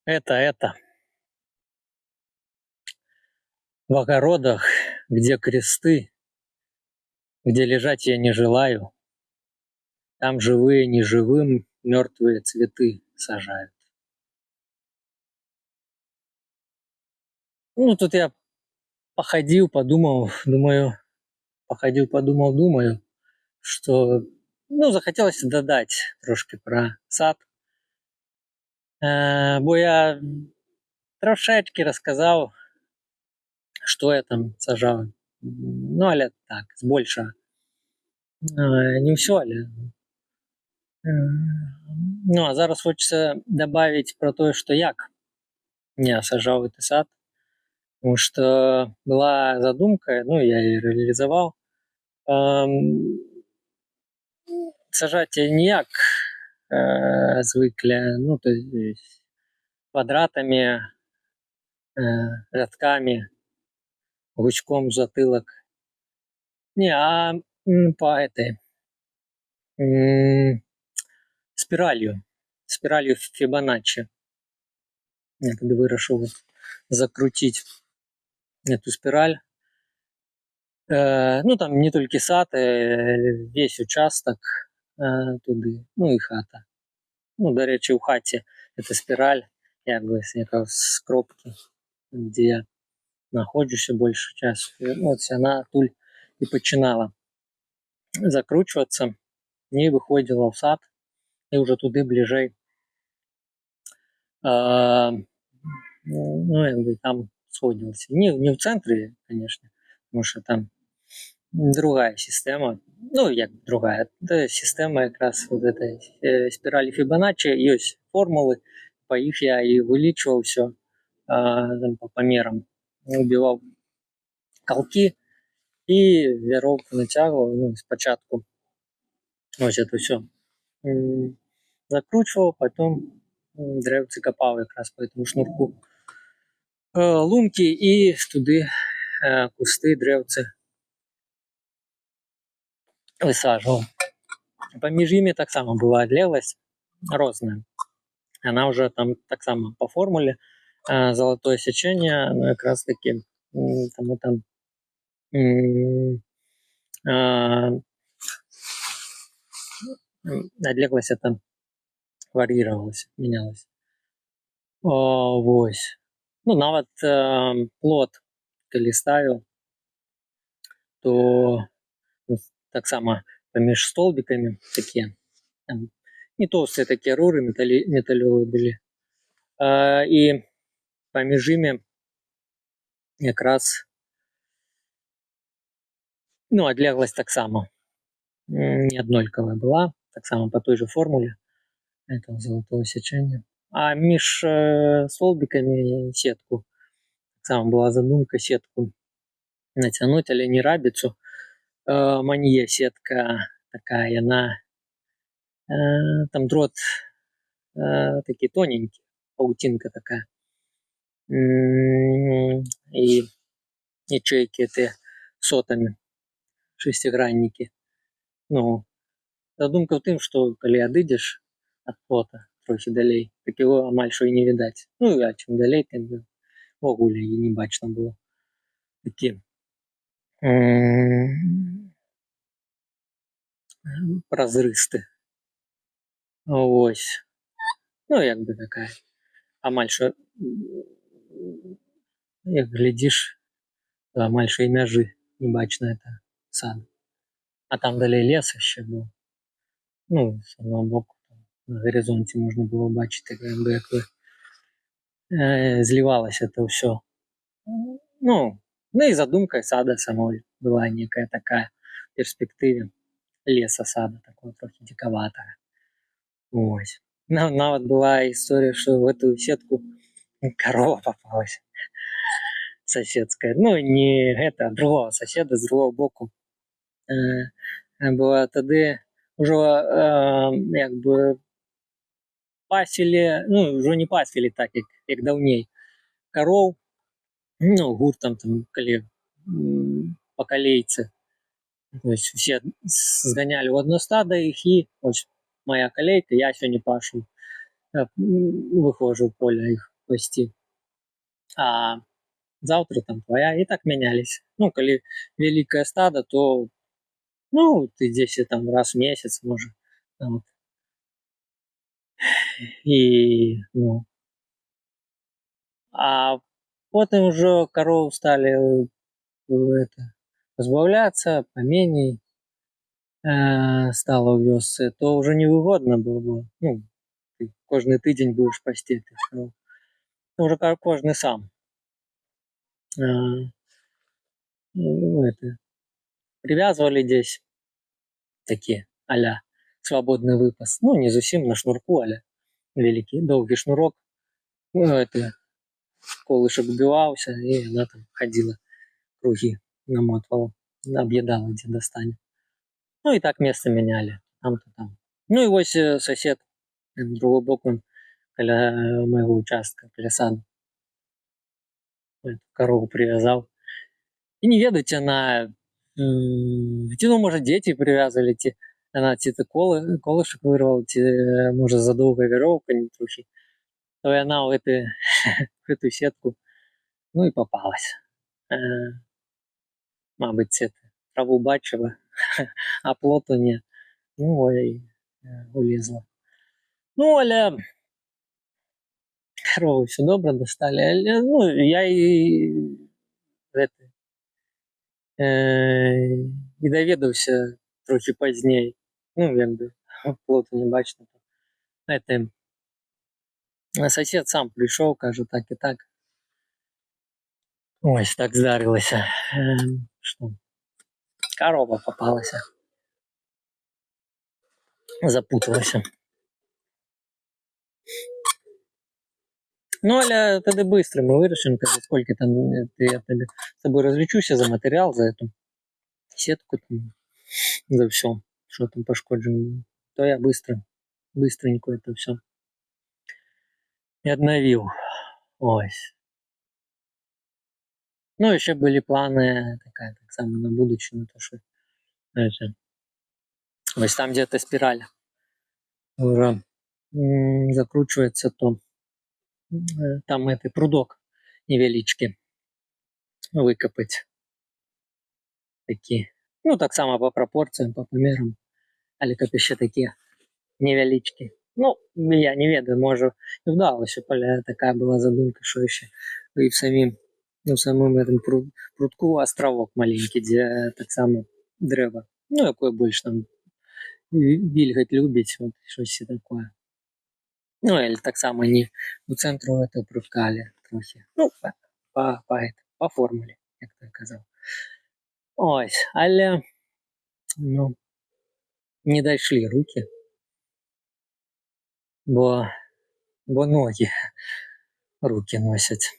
Это. В огородах, где кресты, где лежать я не желаю, там живые неживым мертвые цветы сажают. Ну, тут я походил, подумал, думаю, что, захотелось додать трошки про сад. Бо я трошечки розказав, що я там сажав. Але так, збольша. Не все, але. А зараз хочеться добавить про то, что як я сажав этот сад. Потому что была задумка, я ее реализовал. Сажать не як звикли, то есть квадратами, рядками, гучком в затылок. А по этой спиралью Фибоначчи. Я тогда вирішив закрутить эту спираль. Там не тільки сад, весь участок туди, і хата. До речі, у хаті ця спираль, з кропки, де я знаходжуся більшу часу. Вона тут і починала закручуватися, і виходила в сад, і вже туди ближей. Там сходилось. Не в центре, конечно, потому что там другая система. Другая. Это система как раз вот этой спирали Фибоначчи. Есть формулы, по их я и вылечивал все по мерам. Убивал колки и веровку натягивал, спочатку. Это все закручивал, потом древці копав якраз по этому шнурку лунки і туди кусти, древці висаджував. Поміж ними так само була отлеглость розная. Она уже там так само по формуле золотое сечение, но как раз таки тому там отлеглость это варьировалась, менялась. Вось. Нават плод, коли ставил, то так само поміж столбиками такие, там, не толстые такие руры металловые были, и поміж ними как раз отлеглость так само не однольковая была, так само по той же формуле этого золотого сечения. А меж столбиками сетку, так само была задумка сетку натянуть, але не рабицу, манье сетка такая, она там дрот такие тоненькие, паутинка такая, и ячейки эти сотами, шестигранники. Задумка в тым, что коли адыдзеш ад плота трохи далей, так его амаль што і не відаць. А чым далей, тым увогуле і не бачна было. Такі празрысты. Вось. Такая амаль што, як глядзіш, амаль што і мяжы не бачна это сад. А там далей лес яшчэ быў. З одного боку на горизонте можно было бачить, как зливалось это все. И задумка сада самой была некая такая в перспективе леса сада, такого трохи диковатого. Ось. Нават была история, что в эту сетку корова попалась соседская. Не это, а другого соседа с другого боку. Была тады уже пасілі, ўжо не пасілі так, як даўней, кароў, гуртам там, калі па калейцы. Все зганялі ў одно стадо іх, і моя калейка, я сёння пашу, выходжу ў поле іх пасці, а заўтра там твая, і так мяняліся. Ну, калі вялікае стада, то ну, ты дзесьці там раз у месяц можа там. І ну, а потым ужо кароў сталі это пазбаўляцца, паменей стала ў вёсцы, то ўжо невыгодна было. Ну, ты кожны тыдзень будзеш пасці тых кароў. Уже кожны сам. Это привязывали здесь такие а-ля свободный выпас. Ну, не зусім на шнурку, а-ля вялікі доўгі шнурок. Ну, это колышак убіваўся, і яна там хадзіла, кругі намотвала, аб'ядала, дзе дастане. Ну, і так месца мянялі, там-то там. Ну, і вось сосед, другой бок, он каля майго участка, каля саду, корову привязаў. І не ведаць яна, ці ну, можа, дзеці прывязвалі, ці яна ці то колышак вырвала, ці можа за доўгая вяроўка не трохі, то яна ў гэтую сетку ну і попалась. Мабыць, траву бачыла, а плоту не. Ну, і улезла. Ну, але коровы все добра дасталі, але ну, я і і даведаўся трохі пазней. Ну, як бы плоту не бачна. Сосед сам прыйшоў, кажа, так і так. Ось так здарылася, што корова попалася, запуталася. Ну, але тады быстро мы вырашым, сколько там я табе з тобой разлічуся за матэрыял, за эту сетку, там, за ўсё, што там пашкоджана. То я быстренько это все и аднавіў. Ось. Ну, еще были планы такая, так само на будущее, то что это, ось там где-то спираль уже закручивается, то там это прудок невеличкий выкопать такие. Ну, так само по пропорциям, по памерам, але каб яшчэ такие невялічкі. Ну, я не ведаю, можа, і вдалося, але такая была задумка, що ще і в самому этом прудку островок маленький, де так само древо. Ну, якое больше там вільгать любить, вот щось такое. Ну, или так само не у центру этого прудка, але трохи. Ну, по формулі, як то я казав. Ось, але ну, не дійшли руки, бо ноги руки носять.